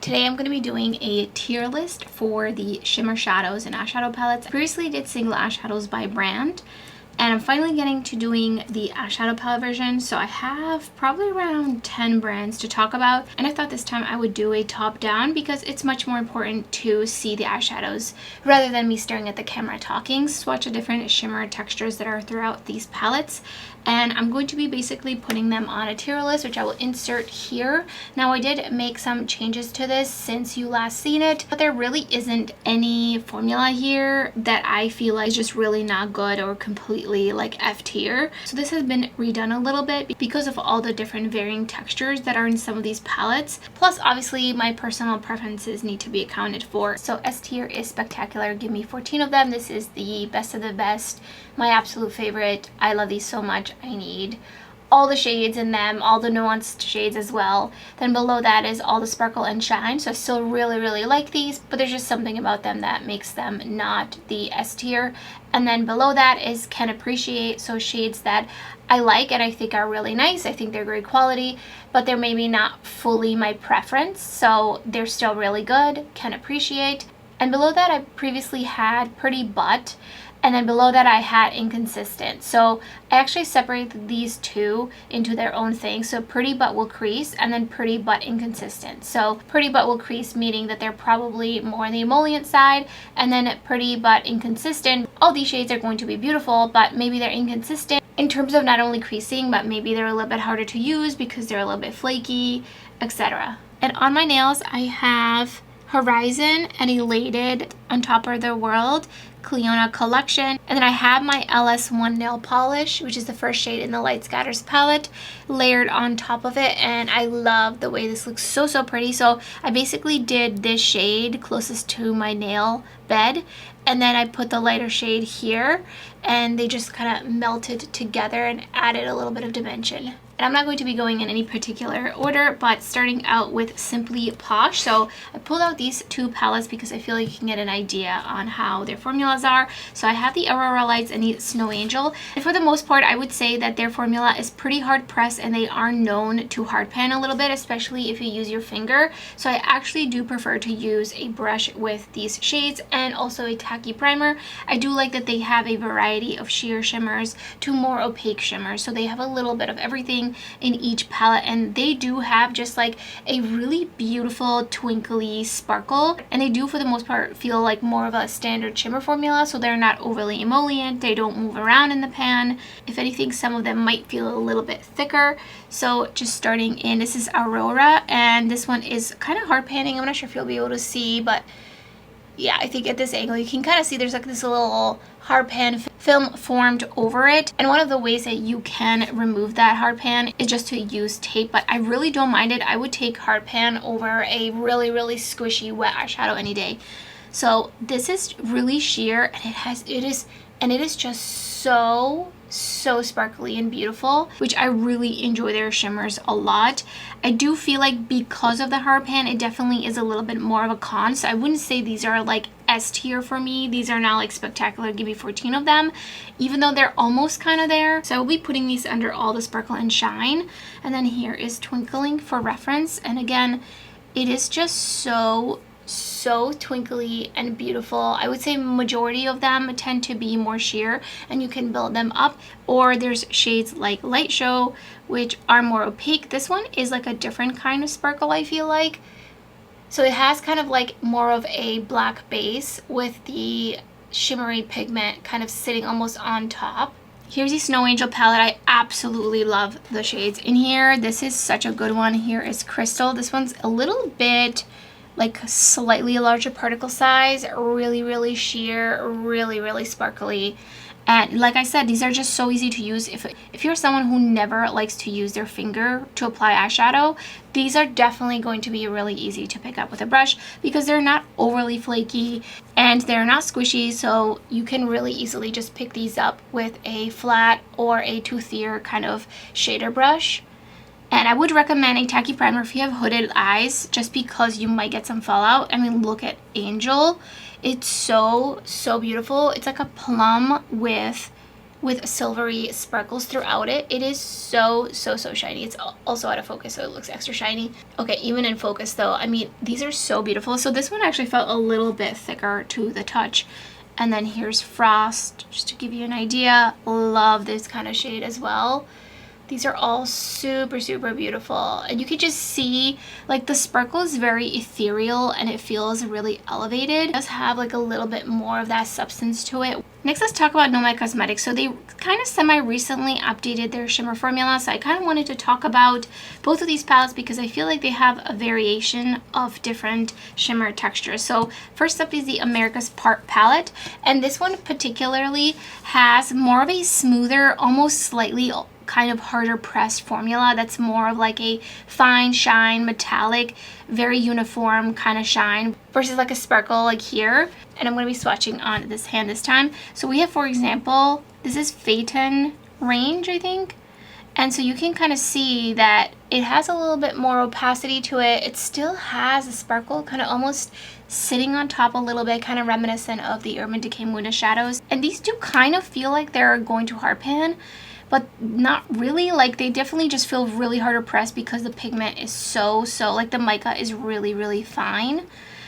Today I'm going to be doing a tier list for the shimmer shadows and eyeshadow palettes. I previously did single eyeshadows by brand, and I'm finally getting to doing the eyeshadow palette version. So I have probably around 10 brands to talk about, and I thought this time I would do a top down because it's much more important to see the eyeshadows rather than me staring at the camera talking. Swatch the different shimmer textures that are throughout these palettes, and I'm going to be basically putting them on a tier list, which I will insert here. Now, I did make some changes to this since you last seen it, but there really isn't any formula here that I feel like is just really not good or completely like F tier. So this has been redone a little bit because of all the different varying textures that are in some of these palettes. Plus, obviously, my personal preferences need to be accounted for. So S tier is spectacular. Give me 14 of them. This is the best of the best. My absolute favorite. I love these so much. I need all the shades in them, all the nuanced shades as well. Then below that is all the sparkle and shine. So I still really like these, but there's just something about them that makes them not the S tier. And then below that is can appreciate, so shades that I like and I think are really nice. I think they're great quality, but they're maybe not fully my preference, so they're still really good. Can appreciate. And below that I previously had Pretty But, and then below that I had Inconsistent. So I actually separated these two into their own thing. So Pretty But will crease, and then Pretty But Inconsistent. So Pretty But will crease, meaning that they're probably more on the emollient side, and then Pretty But Inconsistent. All these shades are going to be beautiful, but maybe they're inconsistent in terms of not only creasing, but maybe they're a little bit harder to use because they're a little bit flaky, etc. And on my nails I have Horizon and Elated on top of the world Clionadh collection, and then I have my LS1 nail polish, which is the first shade in the Light Scatters palette, layered on top of it, and I love the way this looks. So pretty. So I basically did this shade closest to my nail bed, and then I put the lighter shade here, and they just kind of melted together and added a little bit of dimension. And I'm not going to be going in any particular order, but starting out with Simply Posh. So I pulled out these two palettes because I feel like you can get an idea on how their formulas are. So I have the Aurora Lights and the Snow Angel. And for the most part, I would say that their formula is pretty hard pressed, and they are known to hard pan a little bit, especially if you use your finger. So I actually do prefer to use a brush with these shades and also a tacky primer. I do like that they have a variety of sheer shimmers to more opaque shimmers. So they have a little bit of everything in each palette, and they do have just like a really beautiful twinkly sparkle, and they do for the most part feel like more of a standard shimmer formula. So they're not overly emollient, they don't move around in the pan. If anything, some of them might feel a little bit thicker. So just starting in, this is Aurora, and this one is kind of hard panning. I'm not sure if you'll be able to see, but yeah, I think at this angle you can kind of see there's like this little hard pan film formed over it. And one of the ways that you can remove that hard pan is just to use tape, but I really don't mind it. I would take hard pan over a really squishy wet eyeshadow any day. So this is really sheer, and it is just so sparkly and beautiful, which I really enjoy their shimmers a lot. I do feel like because of the hard pan, it definitely is a little bit more of a con. So I wouldn't say these are like S tier for me. These are not like spectacular. Give me 14 of them, even though they're almost kind of there. So I will be putting these under all the sparkle and shine. And then here is Twinkling for reference. And again, it is just so twinkly and beautiful. I would say majority of them tend to be more sheer, and you can build them up. Or there's shades like Light Show, which are more opaque. This one is like a different kind of sparkle, I feel like. So it has kind of like more of a black base with the shimmery pigment kind of sitting almost on top. Here's the Snow Angel palette. I absolutely love the shades in here. This is such a good one. Here is Crystal. This one's a little bit like slightly larger particle size, really sheer, really sparkly. And like I said, these are just so easy to use. If you're someone who never likes to use their finger to apply eyeshadow, these are definitely going to be really easy to pick up with a brush because they're not overly flaky and they're not squishy. So you can really easily just pick these up with a flat or a toothier kind of shader brush. And I would recommend a tacky primer if you have hooded eyes, just because you might get some fallout. I mean, look at Angel. It's so beautiful. It's like a plum with with silvery sparkles throughout it. It is so shiny. It's also out of focus, so it looks extra shiny. Okay, even in focus though, I mean, these are so beautiful. So this one actually felt a little bit thicker to the touch. And then here's Frost, just to give you an idea. Love this kind of shade as well. These are all super beautiful, and you can just see like the sparkle is very ethereal and it feels really elevated. It does have like a little bit more of that substance to it. Next, let's talk about Nomad Cosmetics. So they kind of semi-recently updated their shimmer formula, so I kind of wanted to talk about both of these palettes because I feel like they have a variation of different shimmer textures. So first up is the America's Part palette, and this one particularly has more of a smoother, almost slightly kind of harder pressed formula that's more of like a fine shine, metallic, very uniform kind of shine versus like a sparkle like here. And I'm going to be swatching on this hand this time. So we have, for example, this is Phaeton range, I think. And so you can kind of see that it has a little bit more opacity to it. It still has a sparkle kind of almost sitting on top a little bit, kind of reminiscent of the Urban Decay Muda shadows. And these do kind of feel like they're going to hard pan, but not really. Like they definitely just feel really hard to press because the pigment is so like the mica is really fine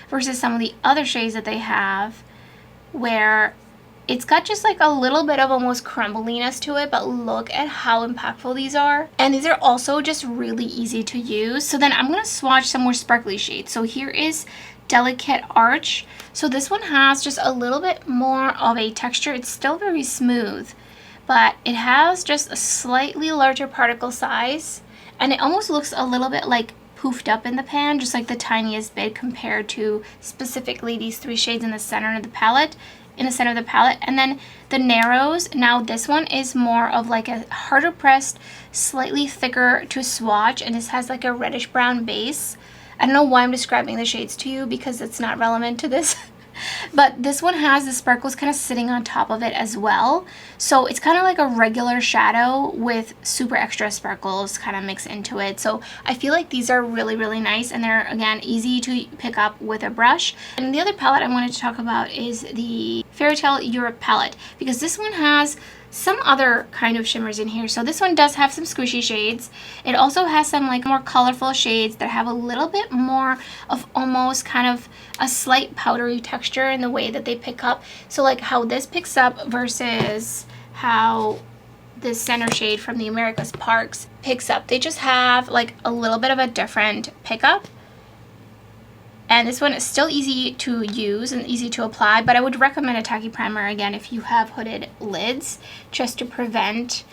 versus some of the other shades that they have where it's got just like a little bit of almost crumbliness to it. But look at how impactful these are, and these are also just really easy to use. So then I'm gonna swatch some more sparkly shades. So here is Delicate Arch. So this one has just a little bit more of a texture. It's still very smooth, but it has just a slightly larger particle size, and it almost looks a little bit like poofed up in the pan, just like the tiniest bit compared to specifically these three shades in the center of the palette. And then the narrows, now this one is more of like a harder pressed, slightly thicker to swatch, and this has like a reddish brown base. I don't know why I'm describing the shades to you because it's not relevant to this. But this one has the sparkles kind of sitting on top of it as well. So it's kind of like a regular shadow with super extra sparkles kind of mixed into it. So I feel like these are really nice, and they're, again, easy to pick up with a brush. And the other palette I wanted to talk about is the Fairytale Europe palette, because this one has some other kind of shimmers in here. So this one does have some squishy shades. It also has some like more colorful shades that have a little bit more of almost kind of a slight powdery texture in the way that they pick up. So like how this picks up versus how this center shade from the America's Parks picks up. They just have like a little bit of a different pickup. And this one is still easy to use and easy to apply, but I would recommend a tacky primer again if you have hooded lids, just to prevent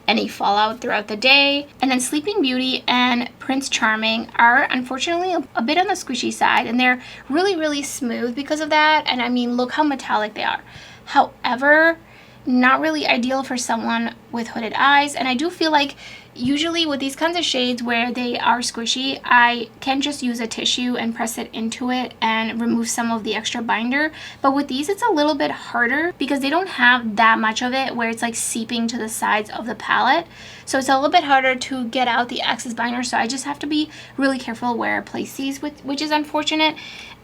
any fallout throughout the day. And then Sleeping Beauty and Prince Charming are unfortunately a bit on the squishy side, and they're really smooth because of that. And I mean, look how metallic they are. However, not really ideal for someone with hooded eyes. And I do feel like usually with these kinds of shades where they are squishy, I can just use a tissue and press it into it and remove some of the extra binder. But with these, it's a little bit harder because they don't have that much of it where it's like seeping to the sides of the palette. So it's a little bit harder to get out the excess binder. So I just have to be really careful where I place these, which is unfortunate.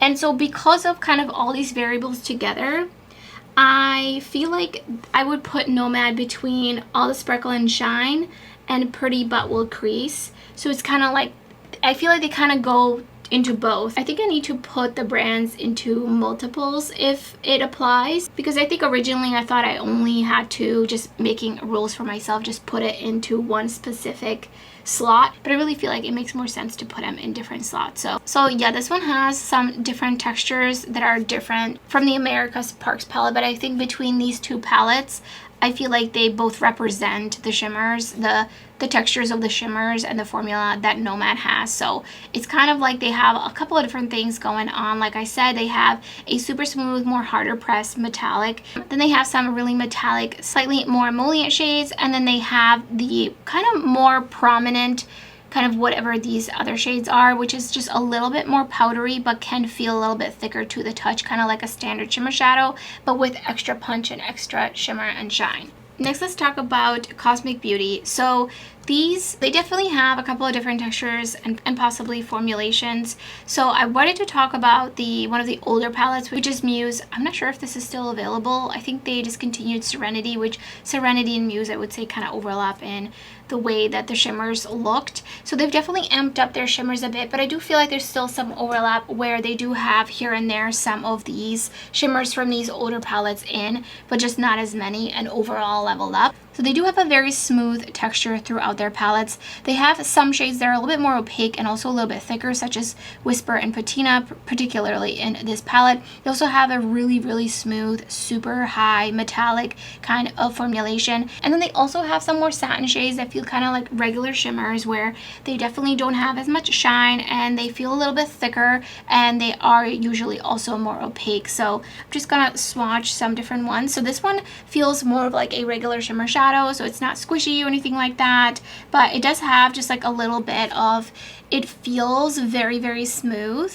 And so because of kind of all these variables together, I feel like I would put Nomad between All the Sparkle and Shine and Pretty But Will Crease. So it's kind of like, I feel like they kind of go into both. I think I need to put the brands into multiples if it applies, because I think originally I thought I only had to, just making rules for myself, just put it into one specific slot, but I really feel like it makes more sense to put them in different slots. So yeah, this one has some different textures that are different from the America's Parks palette, but I think between these two palettes, I feel like they both represent the shimmers, the textures of the shimmers and the formula that Nomad has. So it's kind of like they have a couple of different things going on. Like I said, they have a super smooth, more harder pressed metallic. Then they have some really metallic, slightly more emollient shades. And then they have the kind of more prominent kind of whatever these other shades are, which is just a little bit more powdery but can feel a little bit thicker to the touch, kind of like a standard shimmer shadow, but with extra punch and extra shimmer and shine. Next, let's talk about Cosmic Beauty. So These, they definitely have a couple of different textures and possibly formulations. So I wanted to talk about one of the older palettes, which is Muse. I'm not sure if this is still available. I think they discontinued Serenity, which Serenity and Muse I would say kind of overlap in the way that the shimmers looked. So they've definitely amped up their shimmers a bit, but I do feel like there's still some overlap where they do have here and there some of these shimmers from these older palettes in, but just not as many and overall leveled up. So they do have a very smooth texture throughout their palettes. They have some shades that are a little bit more opaque and also a little bit thicker, such as Whisper and Patina, particularly in this palette. They also have a really, really smooth, super high metallic kind of formulation. And then they also have some more satin shades that feel kind of like regular shimmers, where they definitely don't have as much shine and they feel a little bit thicker, and they are usually also more opaque. So I'm just gonna swatch some different ones. So this one feels more of like a regular shimmer shadow, so it's not squishy or anything like that, but it does have just like a little bit of, it feels very, very smooth.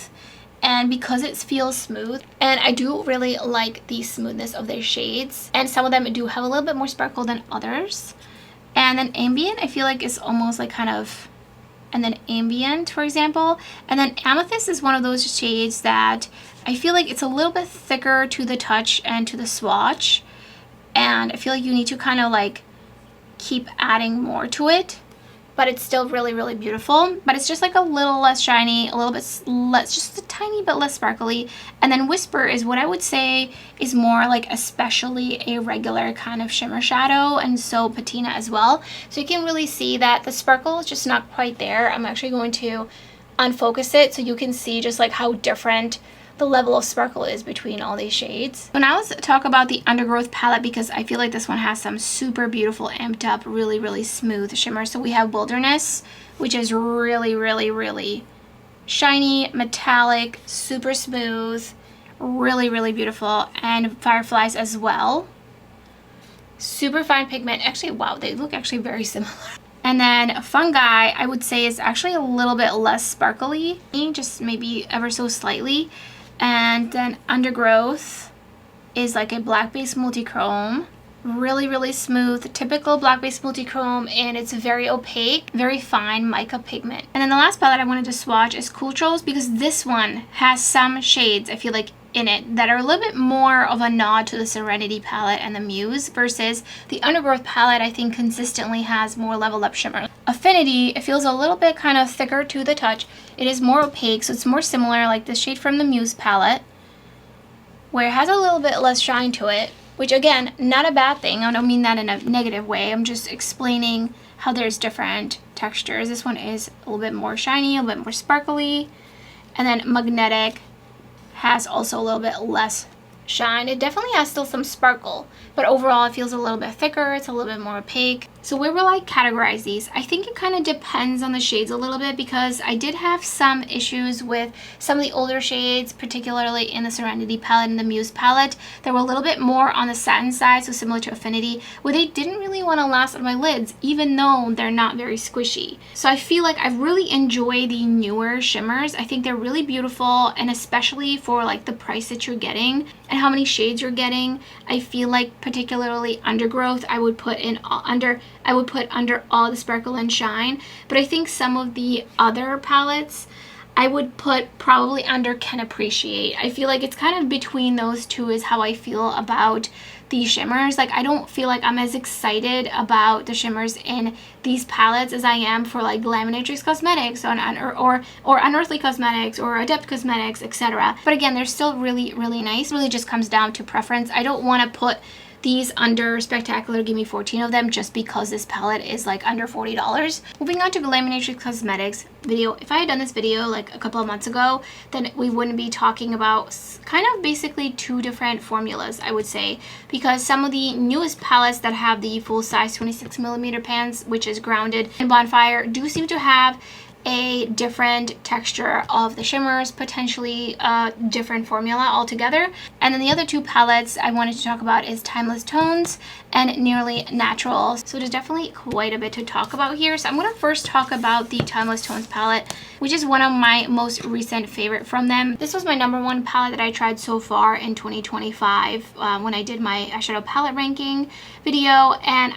And because it feels smooth, and I do really like the smoothness of their shades, and some of them do have a little bit more sparkle than others. And then Ambient, I feel like is almost like kind of, and then Ambient, for example. And then Amethyst is one of those shades that I feel like it's a little bit thicker to the touch and to the swatch. And I feel like you need to kind of like keep adding more to it, but it's still really, really beautiful. But it's just like a little less shiny, a little bit less, just a tiny bit less sparkly. And then Whisper is what I would say is more like especially a regular kind of shimmer shadow, and so Patina as well. So you can really see that the sparkle is just not quite there. I'm actually going to unfocus it so you can see just like how different the level of sparkle is between all these shades. So now let's talk about the Undergrowth palette, because I feel like this one has some super beautiful amped up, really, really smooth shimmers. So we have Wilderness, which is really, really, really shiny, metallic, super smooth, really, really beautiful, and Fireflies as well. Super fine pigment. Actually, wow, they look actually very similar. And then Fungi, I would say, is actually a little bit less sparkly, just maybe ever so slightly. And then Undergrowth is like a black-based multi-chrome. Really, really smooth, typical black-based multi-chrome, and it's very opaque, very fine mica pigment. And then the last palette I wanted to swatch is Cool Trolls, because this one has some shades, I feel like, in it that are a little bit more of a nod to the Serenity palette and the Muse, versus the Undergrowth palette I think consistently has more leveled up shimmer. Affinity, it feels a little bit kind of thicker to the touch. It is more opaque, so it's more similar like the shade from the Muse palette, where it has a little bit less shine to it, which again, not a bad thing. I don't mean that in a negative way. I'm just explaining how there's different textures. This one is a little bit more shiny, a little bit more sparkly. And then Magnetic has also a little bit less shine. It definitely has still some sparkle, but overall it feels a little bit thicker. It's a little bit more opaque. So where will I categorize these? I think it kind of depends on the shades a little bit, because I did have some issues with some of the older shades, particularly in the Serenity palette and the Muse palette, that were a little bit more on the satin side, so similar to Affinity, where they didn't really want to last on my lids, even though they're not very squishy. So I feel like I really enjoy the newer shimmers. I think they're really beautiful, and especially for like the price that you're getting and how many shades you're getting, I feel like particularly Undergrowth I would put under all the sparkle and shine. But I think some of the other palettes I would put probably under Can Appreciate. I feel like it's kind of between those two is how I feel about these shimmers. Like, I don't feel like I'm as excited about the shimmers in these palettes as I am for like Glaminatrix Cosmetics or Unearthly Cosmetics or Adept Cosmetics, etc. But again, they're still really, really nice. It really just comes down to preference. I don't want to put these under Spectacular, give me 14 of them, just because this palette is like under $40. Moving on to Glaminatrix Cosmetics video. If I had done this video like a couple of months ago, then we wouldn't be talking about kind of basically two different formulas, I would say, because some of the newest palettes that have the full-size 26mm pans, which is Grounded and Bonfire, do seem to have a different texture of the shimmers, potentially a different formula altogether. And then the other two palettes I wanted to talk about is Timeless Tones and Nearly Natural. So there's definitely quite a bit to talk about here. So I'm going to first talk about the Timeless Tones palette, which is one of my most recent favorite from them. This was my #1 palette that I tried so far in 2025 when I did my eyeshadow palette ranking video, and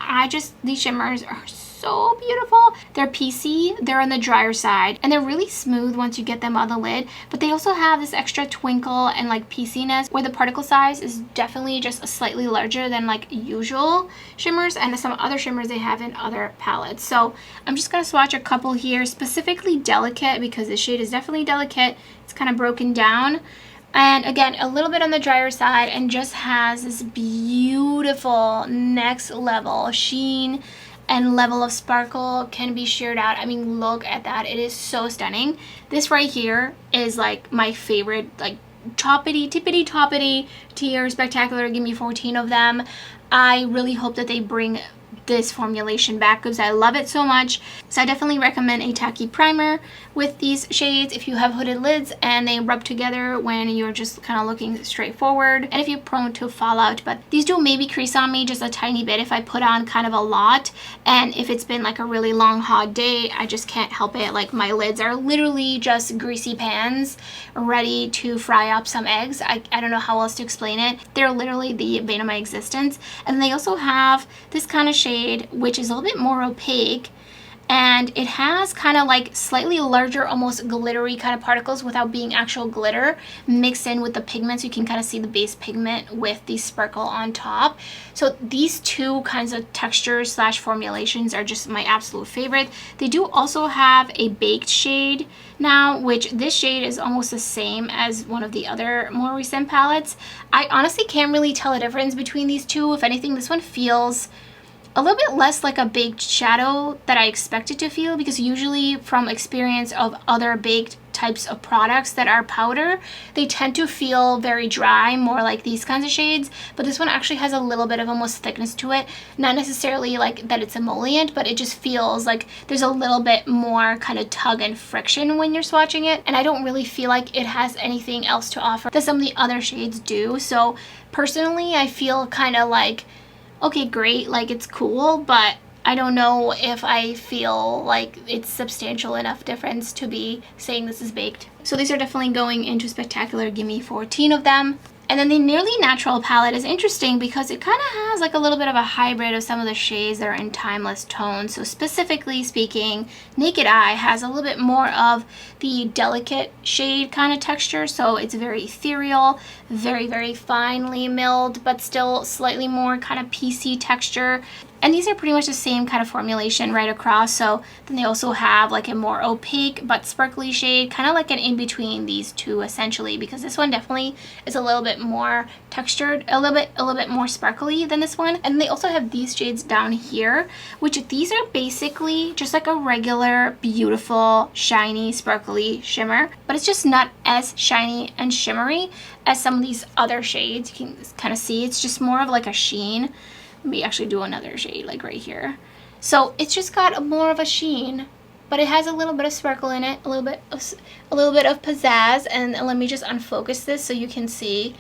these shimmers are so beautiful. They're PC, they're on the drier side, and they're really smooth once you get them on the lid, but they also have this extra twinkle and like PC-ness where the particle size is definitely just slightly larger than like usual shimmers and some other shimmers they have in other palettes. So I'm just gonna swatch a couple here, specifically Delicate, because the shade is definitely delicate. It's kind of broken down. And again, a little bit on the drier side, and just has this beautiful next level sheen and level of sparkle can be sheared out. I mean, look at that. It is so stunning. This right here is like my favorite, like toppity, tippity toppity tier spectacular. Give me 14 of them. I really hope that they bring this formulation back because I love it so much. So I definitely recommend a tacky primer with these shades if you have hooded lids and they rub together when you're just kind of looking straight forward, and if you're prone to fallout. But these do maybe crease on me just a tiny bit if I put on kind of a lot, and if it's been like a really long hot day, I just can't help it. Like my lids are literally just greasy pans ready to fry up some eggs. I don't know how else to explain it. They're literally the bane of my existence. And they also have this kind of shade which is a little bit more opaque, and it has kind of like slightly larger, almost glittery kind of particles without being actual glitter mixed in with the pigments. You can kind of see the base pigment with the sparkle on top. So these two kinds of textures slash formulations are just my absolute favorite. They do also have a baked shade now, which this shade is almost the same as one of the other more recent palettes. I honestly can't really tell a difference between these two. If anything, this one feels a little bit less like a baked shadow that I expected to feel, because usually from experience of other baked types of products that are powder, they tend to feel very dry, more like these kinds of shades. But this one actually has a little bit of almost thickness to it. Not necessarily like that it's emollient, but it just feels like there's a little bit more kind of tug and friction when you're swatching it. And I don't really feel like it has anything else to offer that some of the other shades do. So personally, I feel kind of like, okay, great, like it's cool, but I don't know if I feel like it's substantial enough difference to be saying this is baked. So these are definitely going into spectacular. Give me 14 of them. And then the Nearly Natural palette is interesting because it kind of has like a little bit of a hybrid of some of the shades that are in timeless tones. So specifically speaking, Naked Eye has a little bit more of the delicate shade kind of texture. So it's very ethereal, very, very finely milled, but still slightly more kind of PC texture. And these are pretty much the same kind of formulation right across. So then they also have like a more opaque but sparkly shade, kind of like an in-between these two essentially, because this one definitely is a little bit more textured, a little bit more sparkly than this one. And they also have these shades down here, which these are basically just like a regular, beautiful, shiny, sparkly shimmer, but it's just not as shiny and shimmery as some of these other shades. You can kind of see it's just more of like a sheen. Let me actually do another shade like right here. So it's just got more of a sheen, but it has a little bit of sparkle in it, a little bit of pizzazz. And let me just unfocus this so you can see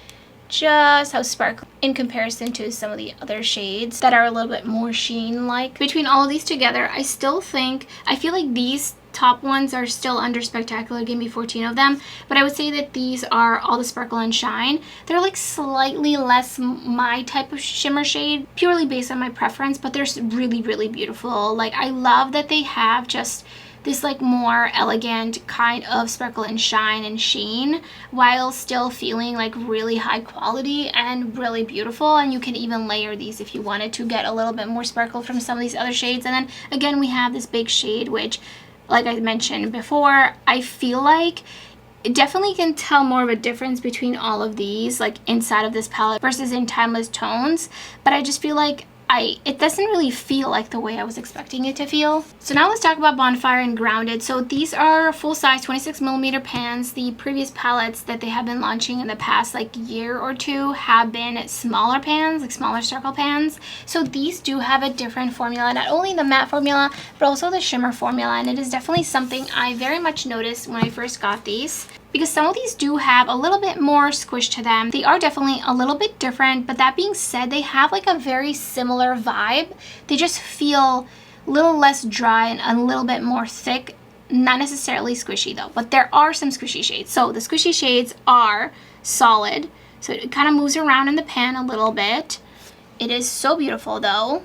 just how sparkly in comparison to some of the other shades that are a little bit more sheen like. Between all of these together, I feel like these top ones are still under spectacular. Give me 14 of them, but I would say that these are all the sparkle and shine. They're like slightly less my type of shimmer shade, purely based on my preference, but they're really, really beautiful. Like I love that they have just this like more elegant kind of sparkle and shine and sheen while still feeling like really high quality and really beautiful. And you can even layer these if you wanted to get a little bit more sparkle from some of these other shades. And then again, we have this big shade, which like I mentioned before, I feel like it definitely can tell more of a difference between all of these like inside of this palette versus in timeless tones, but I just feel like it doesn't really feel like the way I was expecting it to feel. So now let's talk about Bonfire and Grounded. So these are full-size 26mm pans. The previous palettes that they have been launching in the past like year or two have been smaller pans, like smaller circle pans. So these do have a different formula, not only the matte formula, but also the shimmer formula. And it is definitely something I very much noticed when I first got these, because some of these do have a little bit more squish to them. They are definitely a little bit different, but that being said, they have like a very similar vibe. They just feel a little less dry and a little bit more thick. Not necessarily squishy though, but there are some squishy shades. So the squishy shades are Solid. So it kind of moves around in the pan a little bit. It is so beautiful though.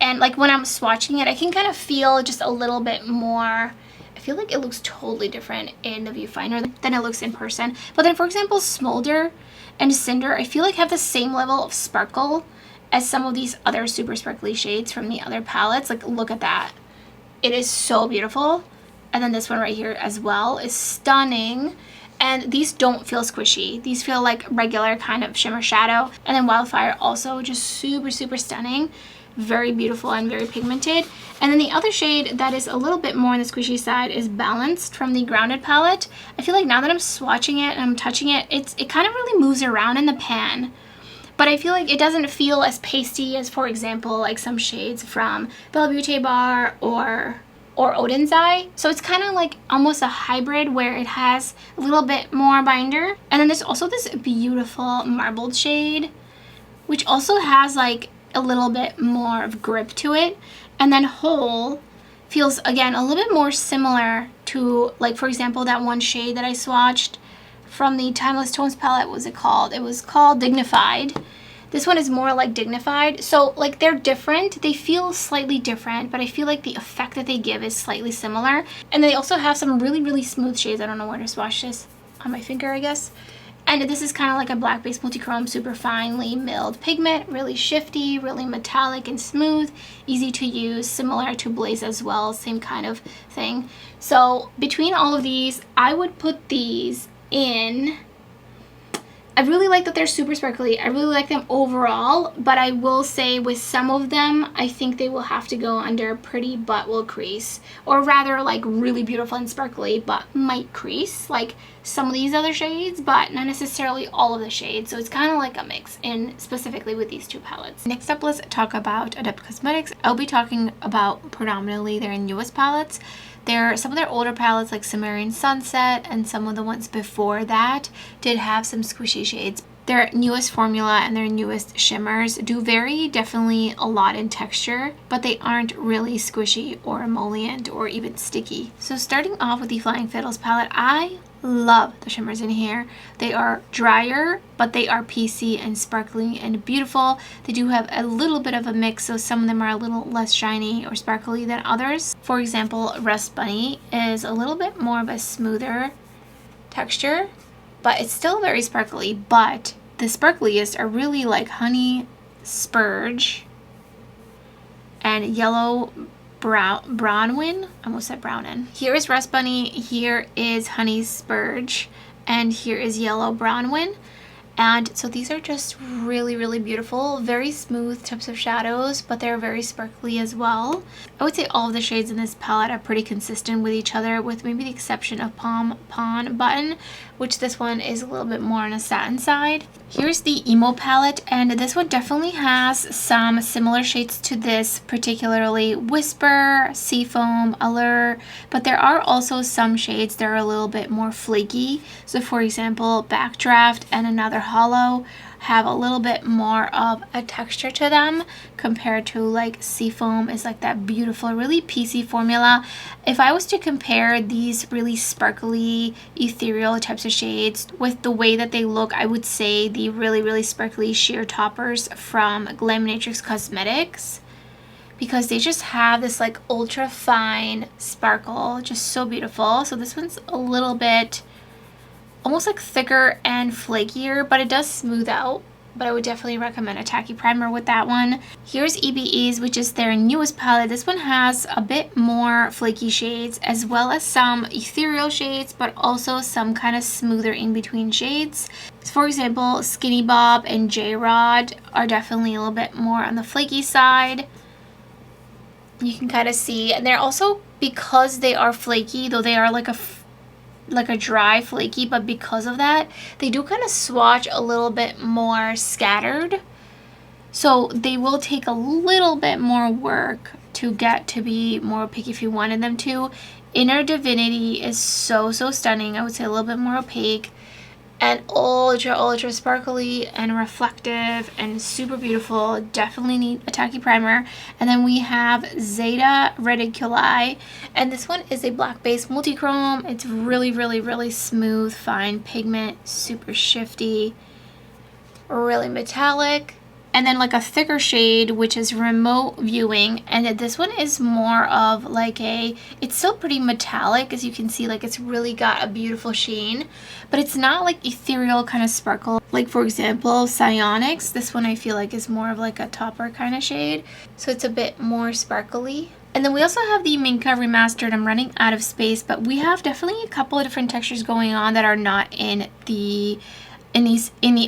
And like when I'm swatching it, I can kind of feel just a little bit more. I feel like it looks totally different in the viewfinder than it looks in person. But then, for example, Smolder and Cinder, I feel like have the same level of sparkle as some of these other super sparkly shades from the other palettes. Like, look at that. It is so beautiful. And then this one right here as well is stunning. And these don't feel squishy. These feel like regular kind of shimmer shadow. And then Wildfire also just super, super stunning. Very beautiful and very pigmented. And then the other shade that is a little bit more on the squishy side is Balanced from the Grounded palette. I feel like now that I'm swatching it and I'm touching it, it kind of really moves around in the pan. But I feel like it doesn't feel as pasty as, for example, like some shades from Beaute Bar or Oden's Eye. So it's kind of like almost a hybrid where it has a little bit more binder. And then there's also this beautiful marbled shade, which also has like a little bit more of grip to it. And then Whole feels, again, a little bit more similar to, like, for example, that one shade that I swatched from the Timeless Tones palette. What was it called? It was called Dignified. This one is more like Dignified. So, like, they're different. They feel slightly different, but I feel like the effect that they give is slightly similar. And they also have some really, really smooth shades. I don't know where to swatch this. On my finger, I guess. And this is kind of like a black-based multichrome, super finely milled pigment, really shifty, really metallic and smooth, easy to use, similar to Blaze as well, same kind of thing. So between all of these, I would put these in. I really like that they're super sparkly. I really like them overall, but I will say with some of them, I think they will have to go under Pretty But Will Crease, or rather like really beautiful and sparkly but might crease, like some of these other shades, but not necessarily all of the shades. So it's kind of like a mix in specifically with these two palettes. Next up, let's talk about Adept Cosmetics. I'll be talking about predominantly their newest palettes. Some of their older palettes like Cimmerian Sunset and some of the ones before that did have some squishy shades. Their newest formula and their newest shimmers do vary definitely a lot in texture, but they aren't really squishy or emollient or even sticky. So starting off with the Flying Fiddles palette, I love the shimmers in here. They are drier, but they are piecey and sparkly and beautiful. They do have a little bit of a mix, so some of them are a little less shiny or sparkly than others. For example, Rust Bunny is a little bit more of a smoother texture, but it's still very sparkly. But the sparkliest are really like Honey Spurge and Yellow Brownwin. I almost said Brownin. Here is Rust Bunny, here is Honey Spurge, and here is Yellow Brownwin. And so these are just really, really beautiful, very smooth tips of shadows, but they're very sparkly as well. I would say all of the shades in this palette are pretty consistent with each other, with maybe the exception of Pom Pon Button, which this one is a little bit more on a satin side. Here's the Emo palette, and this one definitely has some similar shades to this, particularly Whisper, Seafoam, Allure, but there are also some shades that are a little bit more flaky. So for example, Backdraft and Another Hollow have a little bit more of a texture to them compared to like Seafoam is like that beautiful, really piecey formula. If I was to compare these really sparkly, ethereal types of shades with the way that they look, I would say the really, really sparkly sheer toppers from Glaminatrix Cosmetics, because they just have this like ultra fine sparkle, just so beautiful. So this one's a little bit almost like thicker and flakier, but it does smooth out. But I would definitely recommend a tacky primer with that one. Here's EBE's, which is their newest palette. This one has a bit more flaky shades as well as some ethereal shades, but also some kind of smoother in between shades. For example, Skinny Bob and J-Rod are definitely a little bit more on the flaky side. You can kind of see, and they're also, because they are flaky, though they are like a dry flaky, but because of that they do kind of swatch a little bit more scattered, so they will take a little bit more work to get to be more opaque if you wanted them to. Inner Divinity is so stunning. I would say a little bit more opaque and ultra sparkly and reflective and super beautiful. Definitely need a tacky primer. And then we have Zeta Reticuli, and this one is a black based multichrome. It's really smooth, fine pigment, super shifty, really metallic. and then like a thicker shade, which is remote viewing. And then this one is more of like it's still pretty metallic, as you can see, like it's really got a beautiful sheen, but it's not like ethereal kind of sparkle. Like for example, Psionics, this one I feel like is more of like a topper kind of shade. So it's a bit more sparkly. And then we also have the Minka Remastered. I'm running out of space, but we have definitely a couple of different textures going on that are not in the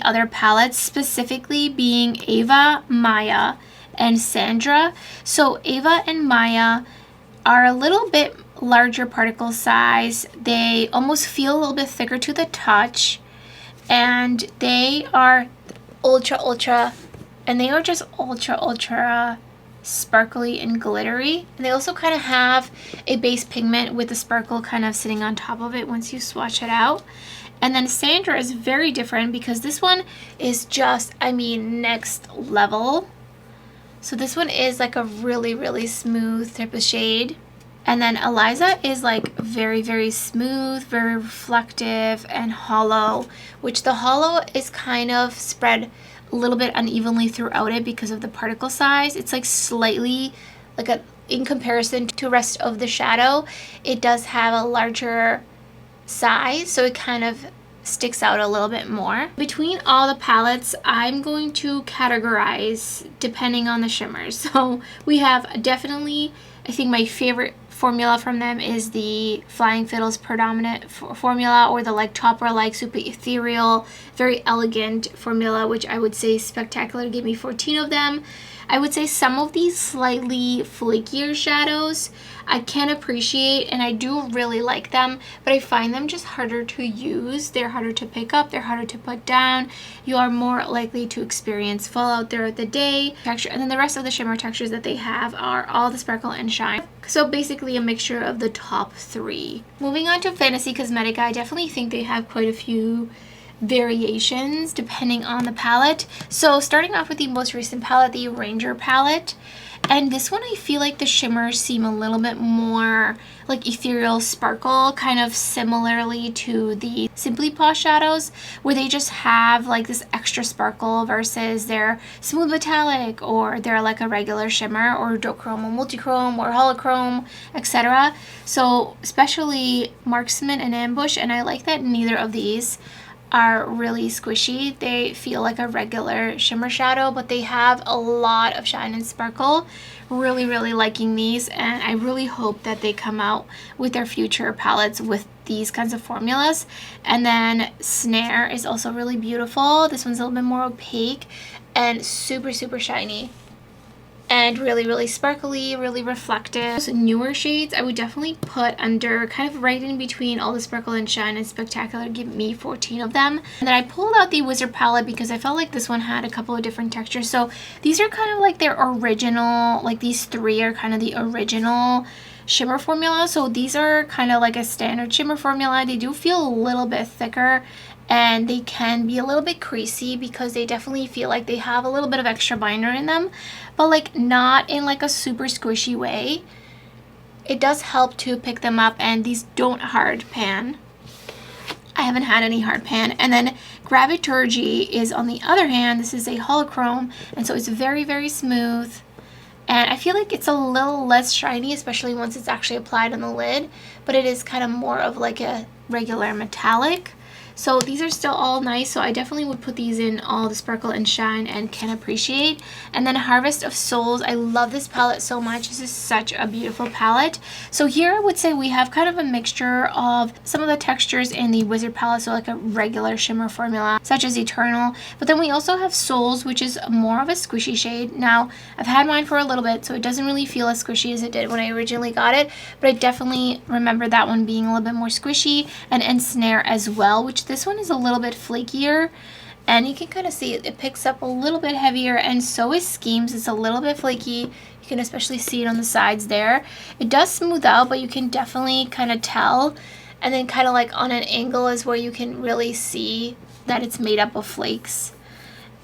other palettes, specifically being Ava, Maya, and Sandra. So Ava and Maya are a little bit larger particle size. They almost feel a little bit thicker to the touch, and they are ultra, and they are just ultra sparkly and glittery. And they also kind of have a base pigment with the sparkle kind of sitting on top of it once you swatch it out. And then Sandra is very different because this one is just, I mean, next level. So this one is like a really smooth type of shade. And then Eliza is like very smooth, very reflective and hollow, which the hollow is kind of spread a little bit unevenly throughout it because of the particle size. It's like slightly like in comparison to the rest of the shadow, it does have a larger size, so it kind of sticks out a little bit more. Between all the palettes, I'm going to categorize depending on the shimmers. So we have definitely, I think my favorite formula from them is the Flying Fiddles Predominant formula, or the like topper like super ethereal, very elegant formula, which I would say is spectacular. Give me 14 of them. I would say some of these slightly flakier shadows I can appreciate, and I do really like them, but I find them just harder to use. They're harder to pick up, they're harder to put down. You are more likely to experience fallout throughout the day texture. And then the rest of the shimmer textures that they have are all the sparkle and shine. So basically a mixture of the top three. Moving on to Fantasy Cosmetica, I definitely think they have quite a few variations depending on the palette. So starting off with the most recent palette, the Ranger palette, and this one I feel like the shimmers seem a little bit more like ethereal sparkle, kind of similarly to the Simply Posh shadows, where they just have like this extra sparkle versus their smooth metallic, or they're like a regular shimmer, or duochrome or multichrome or holochrome, etc. So especially Marksman and Ambush, and I like that neither of these are really squishy. They feel like a regular shimmer shadow, but they have a lot of shine and sparkle. Really liking these, and I really hope that they come out with their future palettes with these kinds of formulas. And then Snare is also really beautiful. This one's a little bit more opaque and super shiny, and really sparkly, really reflective. So newer shades I would definitely put under kind of right in between all the sparkle and shine and spectacular. Give me 14 of them. And then I pulled out the Wizard palette because I felt like this one had a couple of different textures. So these are kind of like their original, like these three are kind of the original shimmer formula. So these are kind of like a standard shimmer formula. They do feel a little bit thicker, and they can be a little bit creasy because they definitely feel like they have a little bit of extra binder in them, but like not in like a super squishy way. It does help to pick them up, and these don't hard pan. I haven't had any hard pan. And then Graviturgy is, on the other hand, this is a holochrome, and so it's very smooth, and I feel like it's a little less shiny, especially once it's actually applied on the lid, but it is kind of more of like a regular metallic. So these are still all nice, so I definitely would put these in all the sparkle and shine and can appreciate. And then Harvest of Souls, I love this palette so much. This is such a beautiful palette. So here I would say we have kind of a mixture of some of the textures in the Wizard palette, so like a regular shimmer formula such as Eternal, but then we also have Souls, which is more of a squishy shade. Now I've had mine for a little bit, so it doesn't really feel as squishy as it did when I originally got it, but I definitely remember that one being a little bit more squishy, and Ensnare as well, which this one is a little bit flakier, and you can kind of see it picks up a little bit heavier, and so is Schemes. It's a little bit flaky. You can especially see it on the sides there. It does smooth out, but you can definitely kind of tell, and then kind of like on an angle is where you can really see that it's made up of flakes.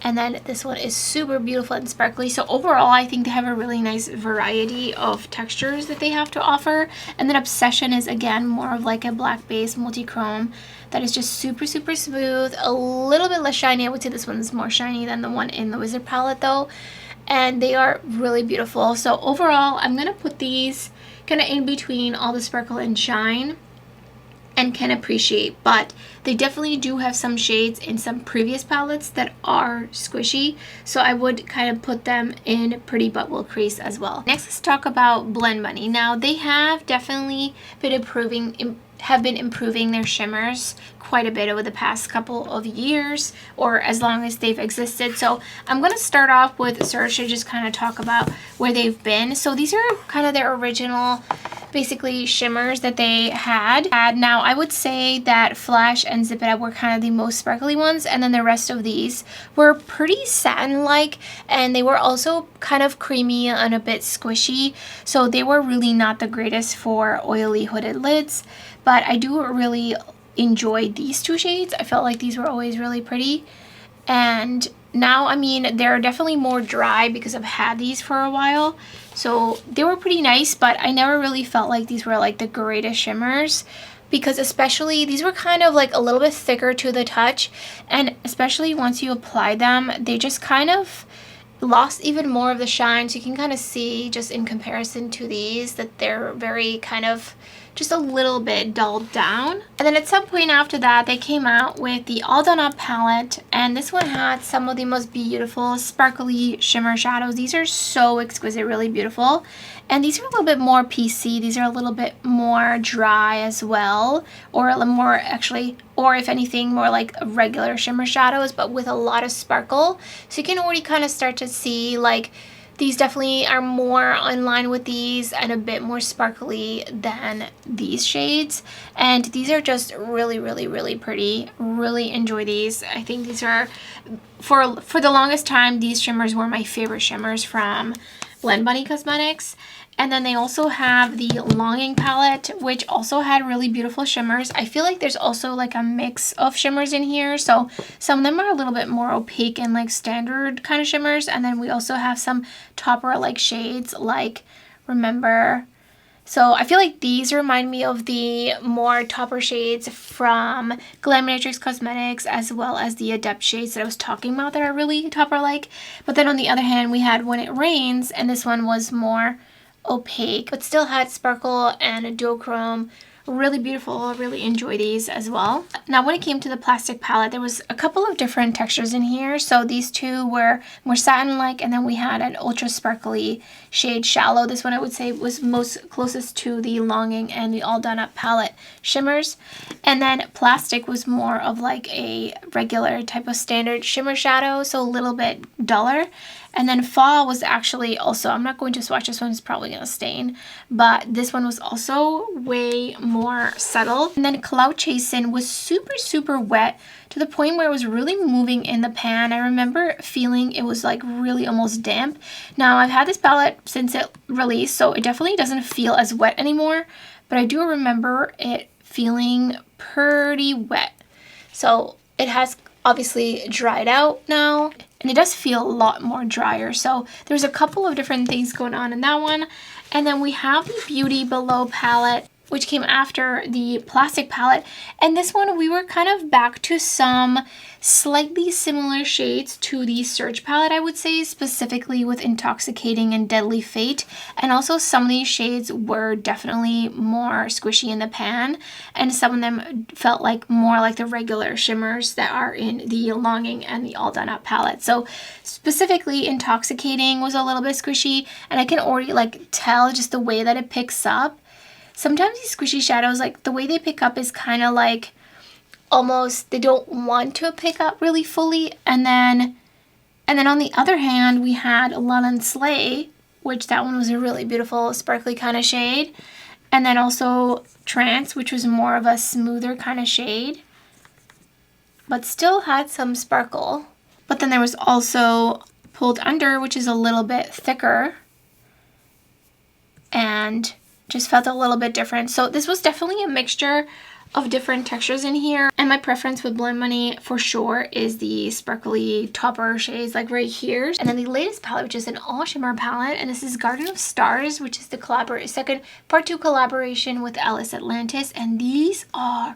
And then this one is super beautiful and sparkly. So overall, I think they have a really nice variety of textures that they have to offer. And then Obsession is, again, more of like a black base multi-chrome that is just super, super smooth. A little bit less shiny. I would say this one's more shiny than the one in the Wizard palette though. And they are really beautiful. So overall, I'm going to put these kind of in between all the sparkle and shine and can appreciate, but they definitely do have some shades in some previous palettes that are squishy, so I would kind of put them in Pretty But Will Crease as well. Next, let's talk about Blend Bunny. Now, they have definitely been improving their shimmers quite a bit over the past couple of years, or as long as they've existed. So I'm going to start off with Search to just kind of talk about where they've been. So these are kind of their original basically shimmers that they had. Now I would say that Flash and Zip It Up were kind of the most sparkly ones, and then the rest of these were pretty satin-like, and they were also kind of creamy and a bit squishy, so they were really not the greatest for oily hooded lids. But I do really enjoy these two shades. I felt like these were always really pretty. And now, I mean, they're definitely more dry because I've had these for a while. So they were pretty nice, but I never really felt like these were like the greatest shimmers, because especially these were kind of like a little bit thicker to the touch. And especially once you apply them, they just kind of lost even more of the shine. So you can kind of see just in comparison to these that they're very kind of just a little bit dulled down. And then at some point after that, they came out with the All Done Up palette, and this one had some of the most beautiful sparkly shimmer shadows. These are so exquisite, really beautiful. And these are a little bit more PC. These are a little bit more dry as well, or a little more actually, or if anything, more like regular shimmer shadows, but with a lot of sparkle. So you can already kind of start to see like these definitely are more in line with these and a bit more sparkly than these shades. And these are just really, really, really pretty. Really enjoy these. I think these are, for the longest time, these shimmers were my favorite shimmers from Blend Bunny Cosmetics. And then they also have the Longing palette, which also had really beautiful shimmers. I feel like there's also like a mix of shimmers in here. So some of them are a little bit more opaque and like standard kind of shimmers. And then we also have some topper like shades like Remember. So I feel like these remind me of the more topper shades from Glaminatrix Cosmetics, as well as the Adept shades that I was talking about that are really topper-like. But then on the other hand, we had When It Rains, and this one was more opaque, but still had sparkle and a duochrome. Really beautiful. I really enjoy these as well. Now when it came to the plastic palette, there was a couple of different textures in here. So these two were more satin-like, and then we had an ultra sparkly shade Shallow. This one I would say was most closest to the Longing and the All Done Up palette shimmers. And then plastic was more of like a regular type of standard shimmer shadow, so a little bit duller. And then Fall was actually also, I'm not going to swatch this one, it's probably going to stain, but this one was also way more subtle. And then Cloud Chasin was super, super wet to the point where it was really moving in the pan. I remember feeling it was like really almost damp. Now I've had this palette since it released, so it definitely doesn't feel as wet anymore, but I do remember it feeling pretty wet. So it has obviously dried out now, and it does feel a lot more drier. So there's a couple of different things going on in that one. And then we have the Beauty Below palette, which came after the plastic palette. And this one, we were kind of back to some slightly similar shades to the Surge palette, I would say, specifically with Intoxicating and Deadly Fate. And also some of these shades were definitely more squishy in the pan, and some of them felt like more like the regular shimmers that are in the Longing and the All Done Up palette. So specifically Intoxicating was a little bit squishy, and I can already like tell just the way that it picks up. Sometimes these squishy shadows, like the way they pick up is kind of like almost they don't want to pick up really fully. And then on the other hand, we had London Slay, which that one was a really beautiful sparkly kind of shade. And then also Trance, which was more of a smoother kind of shade, but still had some sparkle. But then there was also Pulled Under, which is a little bit thicker and just felt a little bit different. So this was definitely a mixture of different textures in here. And my preference with Blend Money for sure is the sparkly topper shades like right here. And then the latest palette, which is an all shimmer palette, and this is Garden of Stars, which is the second part 2 collaboration with Alice Atlantis. And these are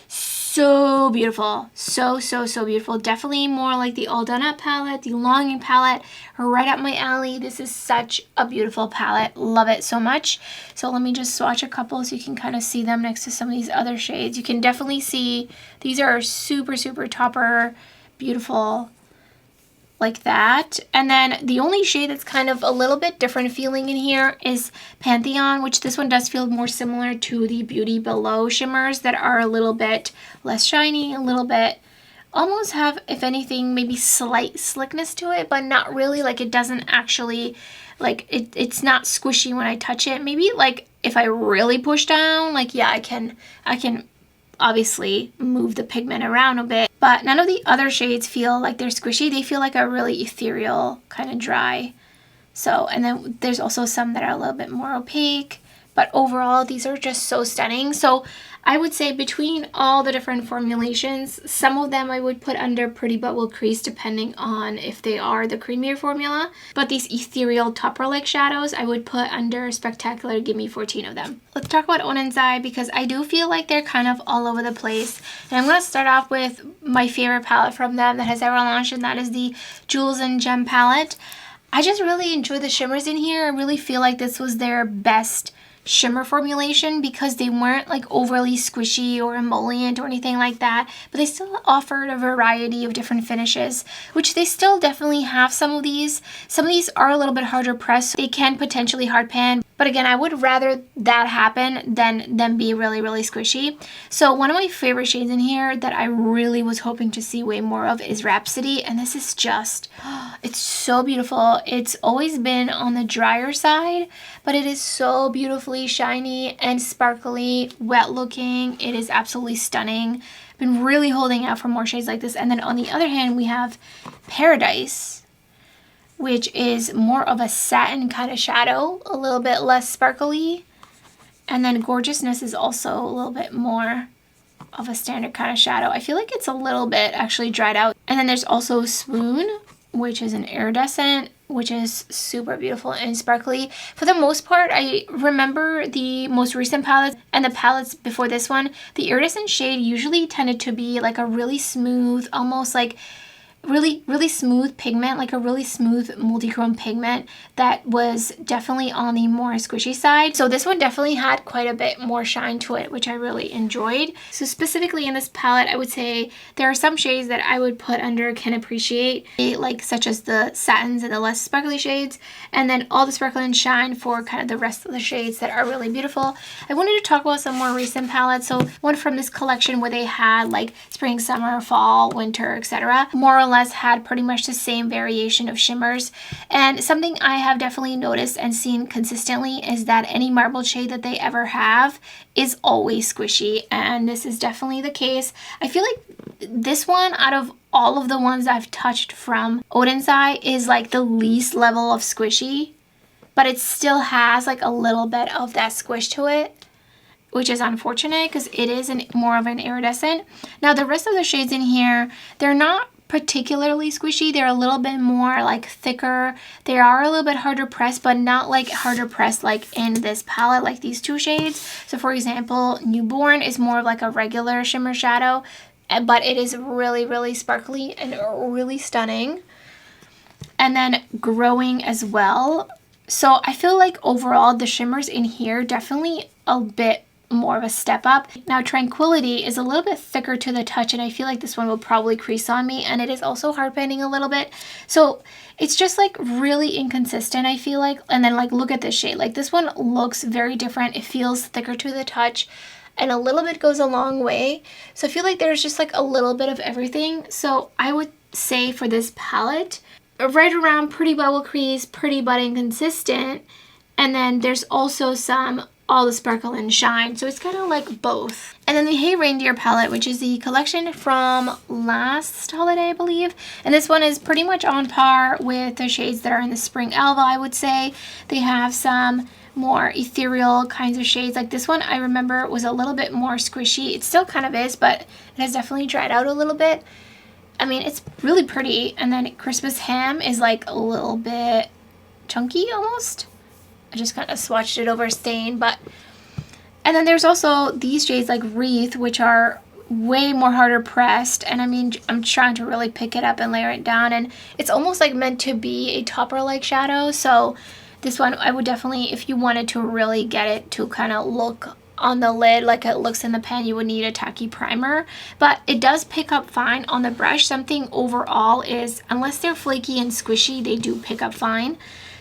so beautiful. So beautiful. Definitely more like the All Done Up palette, the Longing palette, right up my alley. This is such a beautiful palette. Love it so much. So let me just swatch a couple so you can kind of see them next to some of these other shades. You can definitely see these are super topper, beautiful, like that. And then the only shade that's kind of a little bit different feeling in here is Pantheon, which this one does feel more similar to the Beauty Below shimmers that are a little bit less shiny, a little bit almost have, if anything, maybe slight slickness to it, but not really. Like it doesn't actually, like it's not squishy when I touch it. Maybe like if I really push down, like yeah, I can obviously move the pigment around a bit, but none of the other shades feel like they're squishy. They feel like a really ethereal kind of dry. So, and then there's also some that are a little bit more opaque, but overall these are just so stunning. So I would say between all the different formulations, some of them I would put under Pretty But Crease depending on if they are the creamier formula. But these ethereal topper-like shadows, I would put under Spectacular. Give me 14 of them. Let's talk about Oden's Eye because I do feel like they're kind of all over the place. And I'm going to start off with my favorite palette from them that has ever launched, and that is the Jewels and Gem palette. I just really enjoy the shimmers in here. I really feel like this was their best shimmer formulation because they weren't like overly squishy or emollient or anything like that, but they still offered a variety of different finishes, which they still definitely have. Some of these are a little bit harder pressed. They can potentially hard pan, but again, I would rather that happen than them be really squishy. So one of my favorite shades in here that I really was hoping to see way more of is Rhapsody, and this is just, it's so beautiful. It's always been on the drier side, but it is so beautifully shiny and sparkly, wet looking. It is absolutely stunning. Been really holding out for more shades like this. And then on the other hand, we have Paradise, which is more of a satin kind of shadow, a little bit less sparkly. And then Gorgeousness is also a little bit more of a standard kind of shadow. I feel like it's a little bit actually dried out. And then there's also Swoon, which is an iridescent, which is super beautiful and sparkly. For the most part, I remember the most recent palettes and the palettes before this one, the iridescent shade usually tended to be like a really smooth, almost like really smooth pigment, like a really smooth multi-chrome pigment that was definitely on the more squishy side. So this one definitely had quite a bit more shine to it, which I really enjoyed. So specifically in this palette, I would say there are some shades that I would put under Can Appreciate, like such as the satins and the less sparkly shades, and then all the sparkle and shine for kind of the rest of the shades that are really beautiful. I wanted to talk about some more recent palettes. So one from this collection where they had like spring, summer, fall, winter, etc. More or less had pretty much the same variation of shimmers. And something I have definitely noticed and seen consistently is that any marbled shade that they ever have is always squishy, and this is definitely the case. I feel like this one, out of all of the ones I've touched from Oden's Eye, is like the least level of squishy, but it still has like a little bit of that squish to it, which is unfortunate because it is more of an iridescent. Now the rest of the shades in here, they're not particularly squishy. They're a little bit more like thicker. They are a little bit harder pressed, but not like harder pressed like in this palette, like these two shades. So for example, Newborn is more of like a regular shimmer shadow, but it is really sparkly and really stunning. And then Growing as well. So I feel like overall the shimmers in here definitely a bit more of a step up. Now Tranquility is a little bit thicker to the touch, and I feel like this one will probably crease on me, and it is also hard panning a little bit. So it's just like really inconsistent, I feel like. And then like look at this shade, like this one looks very different. It feels thicker to the touch, and a little bit goes a long way. So I feel like there's just like a little bit of everything. So I would say for this palette, right around Pretty But Crease, Pretty But Inconsistent. And then there's also some all the sparkle and shine. So it's kind of like both. And then the Hey Reindeer palette, which is the collection from last holiday, I believe. And this one is pretty much on par with the shades that are in the Spring Alva, I would say. They have some more ethereal kinds of shades. Like this one, I remember was a little bit more squishy. It still kind of is, but it has definitely dried out a little bit. I mean, it's really pretty. And then Christmas Ham is like a little bit chunky almost. I just kind of swatched it over stain, but... And then there's also these shades like Wreath, which are way more harder pressed. And I mean, I'm trying to really pick it up and layer it down. And it's almost like meant to be a topper-like shadow. So this one, I would definitely, if you wanted to really get it to kind of look on the lid like it looks in the pen, you would need a tacky primer. But it does pick up fine on the brush. Something overall is, unless they're flaky and squishy, they do pick up fine.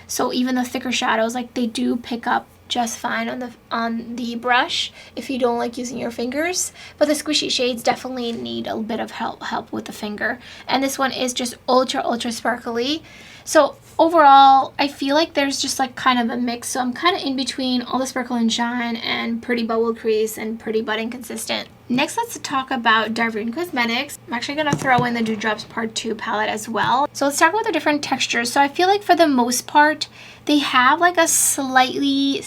So even the thicker shadows, like they do pick up just fine on the brush if you don't like using your fingers. But the squishy shades definitely need a bit of help with the finger. And this one is just ultra sparkly. So overall, I feel like there's just like kind of a mix. So I'm kind of in between all the sparkle and shine and pretty bubble crease and pretty but inconsistent. Next, let's talk about Devinah Cosmetics. I'm actually going to throw in the Dewdrops Part 2 palette as well. So let's talk about the different textures. So I feel like for the most part, they have like a slightly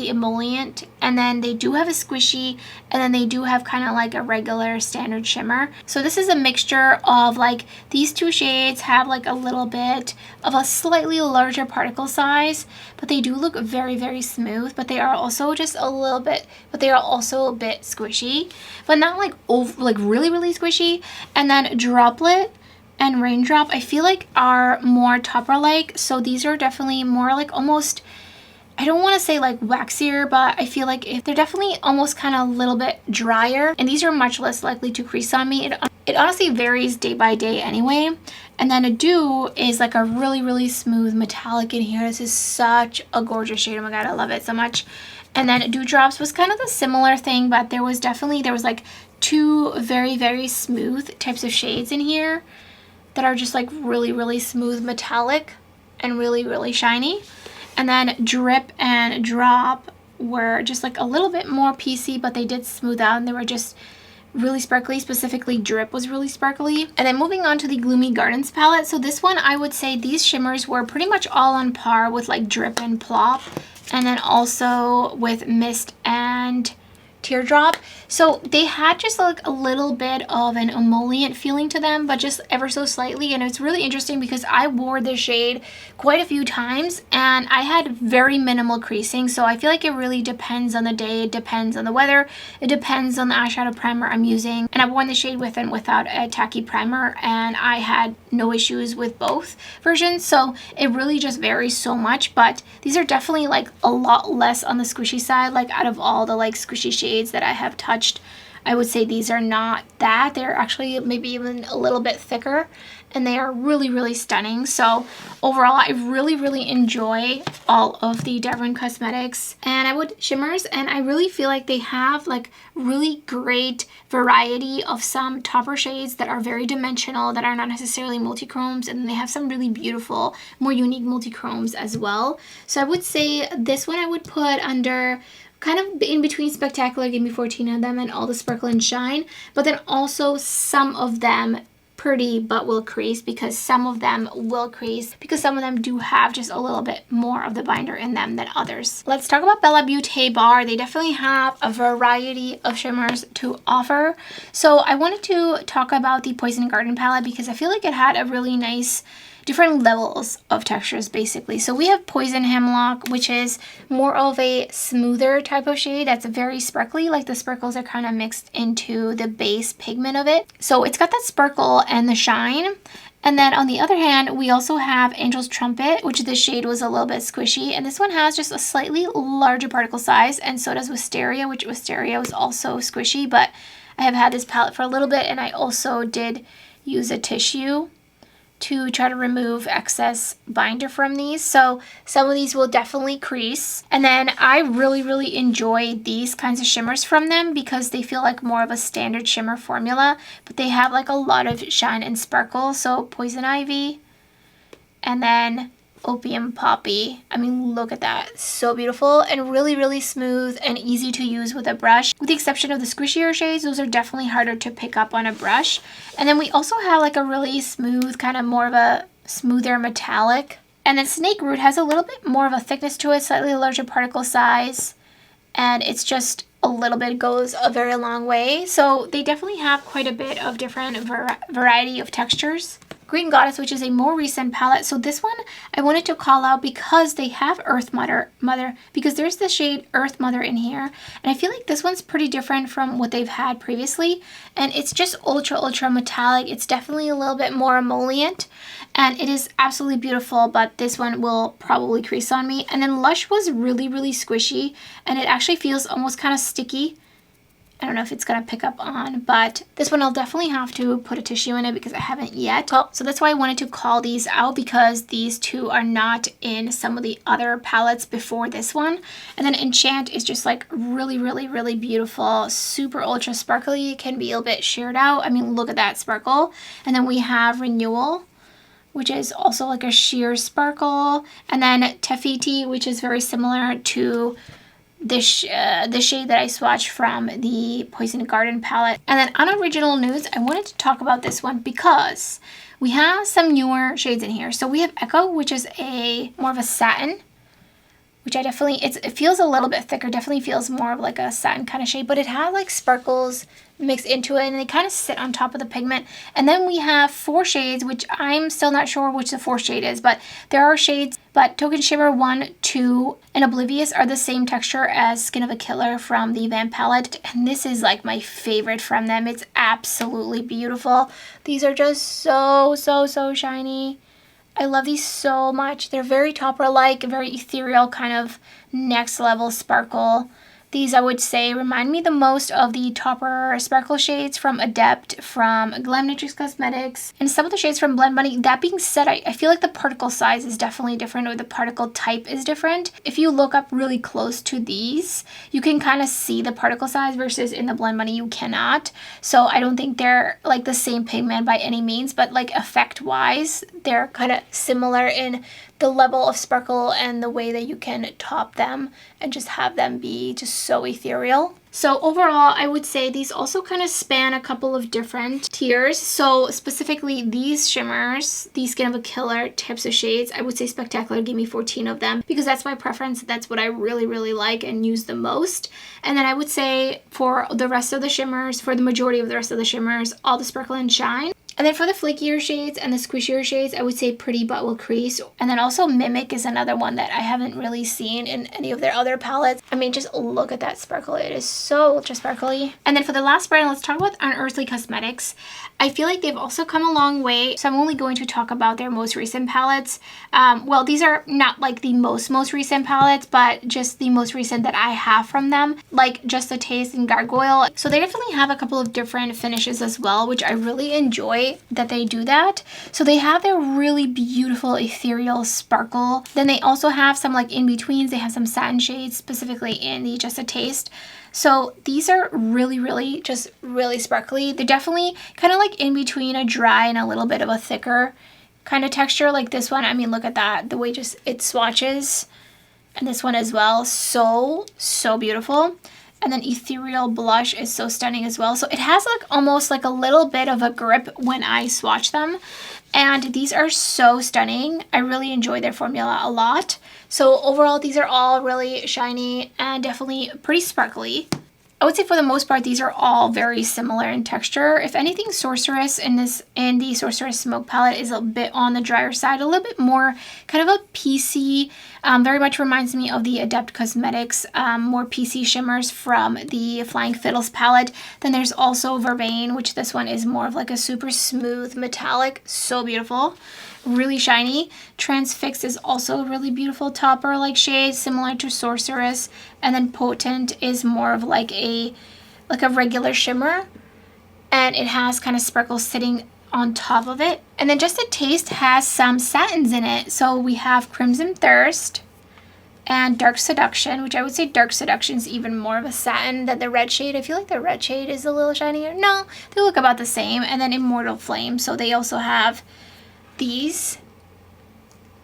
emollient, and then they do have a squishy, and then they do have kind of like a regular standard shimmer. So this is a mixture of like these two shades have like a little bit of a slightly larger particle size, but they do look very smooth, but they are also just a little bit, but they are also a bit squishy, but not like really squishy. And then Droplet and Raindrop, I feel like are more topper-like. So these are definitely more like almost, I don't want to say like waxier, but I feel like if they're definitely almost kind of a little bit drier. And these are much less likely to crease on me. It honestly varies day by day anyway. And then a Dew is like a really smooth metallic in here. This is such a gorgeous shade. Oh my god, I love it so much. And then Dewdrops was kind of the similar thing, but there was like two very smooth types of shades in here that are just like really smooth metallic and really shiny. And then Drip and Drop were just like a little bit more piecey, but they did smooth out and they were just really sparkly. Specifically Drip was really sparkly. And then moving on to the Gloomy Gardens palette. So this one, I would say these shimmers were pretty much all on par with like Drip and Plop, and then also with Mist and Teardrop. So they had just like a little bit of an emollient feeling to them, but just ever so slightly. And it's really interesting because I wore this shade quite a few times and I had very minimal creasing. So I feel like it really depends on the day, it depends on the weather, it depends on the eyeshadow primer I'm using. And I've worn the shade with and without a tacky primer, and I had no issues with both versions. So it really just varies so much, but these are definitely like a lot less on the squishy side. Like out of all the like squishy shades that I have touched, I would say these are not that. They're actually maybe even a little bit thicker, and they are really stunning. So overall, I really enjoy all of the Devinah Cosmetics and shimmers, and I really feel like they have like really great variety of some topper shades that are very dimensional, that are not necessarily multi-chromes, and they have some really beautiful, more unique multi-chromes as well. So I would say this one I would put under kind of in between Spectacular, give me 14 of them, and All the Sparkle and Shine, but then also some of them pretty but will crease, because some of them do have just a little bit more of the binder in them than others. Let's talk about Bella Beaute Bar. They definitely have a variety of shimmers to offer. So I wanted to talk about the Poison Garden palette because I feel like it had a really nice different levels of textures basically. So we have Poison Hemlock, which is more of a smoother type of shade that's very sparkly, like the sparkles are kind of mixed into the base pigment of it. So it's got that sparkle and the shine. And then on the other hand, we also have Angel's Trumpet, which this shade was a little bit squishy, and this one has just a slightly larger particle size, and so does Wisteria, which Wisteria was also squishy, but I have had this palette for a little bit, and I also did use a tissue to try to remove excess binder from these. So some of these will definitely crease. And then I really enjoy these kinds of shimmers from them because they feel like more of a standard shimmer formula, but they have like a lot of shine and sparkle. So Poison Ivy, and then Opium Poppy. I mean, look at that. So beautiful and really, really smooth and easy to use with a brush. With the exception of the squishier shades, those are definitely harder to pick up on a brush. And then we also have like a really smooth, kind of more of a smoother metallic. And then Snake Root has a little bit more of a thickness to it, slightly larger particle size. And it's just a little bit goes a very long way. So they definitely have quite a bit of different variety of textures. Green Goddess, which is a more recent palette. So this one I wanted to call out because they have Earth Mother, because there's the shade Earth Mother in here. And I feel like this one's pretty different from what they've had previously. And it's just ultra metallic. It's definitely a little bit more emollient. And it is absolutely beautiful, but this one will probably crease on me. And then Lush was really squishy. And it actually feels almost kind of sticky. I don't know if it's going to pick up on, but this one I'll definitely have to put a tissue in it because I haven't yet. So that's why I wanted to call these out, because these two are not in some of the other palettes before this one. And then Enchant is just like really beautiful, super ultra sparkly, can be a little bit sheared out. I mean, look at that sparkle. And then we have Renewal, which is also like a sheer sparkle. And then Tefiti, which is very similar to the shade that I swatched from the Poison Garden palette. And then Unoriginal Nudes, I wanted to talk about this one because we have some newer shades in here. So we have Echo, which is a more of a satin, which I definitely, it feels a little bit thicker, definitely feels more of like a satin kind of shade, but it has like sparkles mixed into it and they kind of sit on top of the pigment. And then we have 4 shades, which I'm still not sure which the 4th shade is, but there are shades. But Token Shimmer 1, 2, and Oblivious are the same texture as Skin of a Killer from the Van palette. And this is like my favorite from them. It's absolutely beautiful. These are just so shiny. I love these so much. They're very topper-like, very ethereal, kind of next level sparkle. These, I would say, remind me the most of the topper sparkle shades from Adept, from Glaminatrix Cosmetics, and some of the shades from Blend Bunny. That being said, I feel like the particle size is definitely different, or the particle type is different. If you look up really close to these, you can kind of see the particle size, versus in the Blend Bunny you cannot. So I don't think they're like the same pigment by any means, but like effect-wise, they're kind of similar in the level of sparkle and the way that you can top them and just have them be just so ethereal. So overall, I would say these also kind of span a couple of different tiers. So specifically these shimmers, these Skin of a Killer types of shades, I would say Spectacular gave me 14 of them because that's my preference. That's what I really like and use the most. And then I would say for the rest of the shimmers, for the majority of the rest of the shimmers, all the Sparkle and Shine. And then for the flakier shades and the squishier shades, I would say Pretty But Will Crease. And then also Mimic is another one that I haven't really seen in any of their other palettes. I mean, just look at that sparkle. It is so ultra sparkly. And then for the last brand, let's talk about Unearthly Cosmetics. I feel like they've also come a long way. So I'm only going to talk about their most recent palettes. Well, these are not like the most recent palettes, but just the most recent that I have from them, like Just a Taste and Gargoyle. So they definitely have a couple of different finishes as well, which I really enjoy that they do that. So they have their really beautiful ethereal sparkle. Then they also have some like in-betweens. They have some satin shades, specifically in the Just a Taste. So these are really just really sparkly. They're definitely kind of like in between a dry and a little bit of a thicker kind of texture. Like this one, I mean, look at that, the way just it swatches. And this one as well, so beautiful. And then Ethereal Blush is so stunning as well. So it has like almost like a little bit of a grip when I swatch them. And these are so stunning. I really enjoy their formula a lot. So overall, these are all really shiny and definitely pretty sparkly. I would say for the most part, these are all very similar in texture. If anything, Sorceress in the Sorceress Smoke palette is a bit on the drier side, a little bit more kind of a PC, very much reminds me of the Adept Cosmetics, more PC shimmers from the Flying Fiddles palette. Then there's also Vervain, which this one is more of like a super smooth metallic, so beautiful. Really shiny. Transfix is also a really beautiful topper like shade, similar to Sorceress. And then Potent is more of like a regular shimmer, and it has kind of sparkles sitting on top of it. And then Just a Taste has some satins in it. So we have Crimson Thirst and Dark Seduction, which I would say Dark Seduction is even more of a satin than the red shade. I feel like the red shade is a little shinier. No, they look about the same. And then Immortal Flame. So they also have these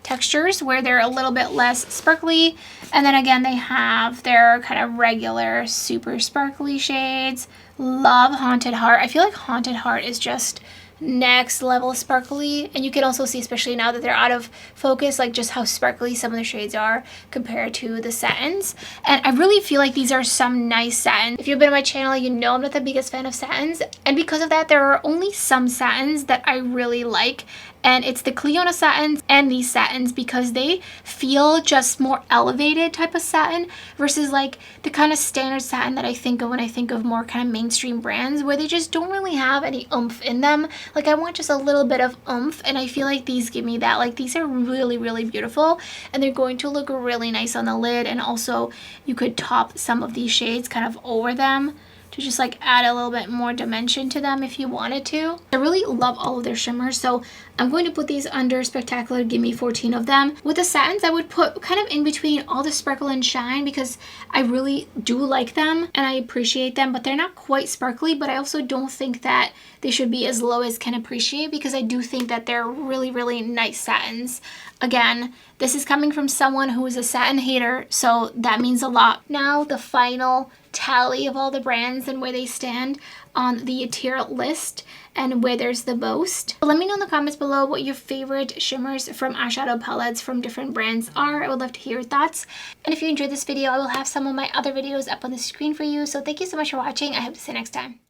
textures where they're a little bit less sparkly. And then again, they have their kind of regular super sparkly shades. Love Haunted Heart. I feel like Haunted Heart is just next level sparkly, and you can also see, especially now that they're out of focus, like just how sparkly some of the shades are compared to the satins. And I really feel like these are some nice satins. If you've been on my channel, you know I'm not the biggest fan of satins, and because of that, there are only some satins that I really like, and it's the Clionadh satins and these satins, because they feel just more elevated type of satin versus like the kind of standard satin that I think of when I think of more kind of mainstream brands, where they just don't really have any oomph in them. Like, I want just a little bit of oomph, and I feel like these give me that. Like, these are really, really beautiful, and they're going to look really nice on the lid. And also you could top some of these shades kind of over them to just like add a little bit more dimension to them if you wanted to. I really love all of their shimmers, so I'm going to put these under Spectacular. Give me 14 of them. With the satins, I would put kind of in between all the sparkle and shine, because I really do like them and I appreciate them, but they're not quite sparkly. But I also don't think that they should be as low as Can Appreciate, because I do think that they're really, really nice satins. Again, this is coming from someone who is a satin hater, so that means a lot. Now the final tally of all the brands and where they stand on the tier list and where there's the most. Let me know in the comments below what your favorite shimmers from eyeshadow palettes from different brands are. I would love to hear your thoughts. And if you enjoyed this video, I will have some of my other videos up on the screen for you. So thank you so much for watching. I hope to see you next time.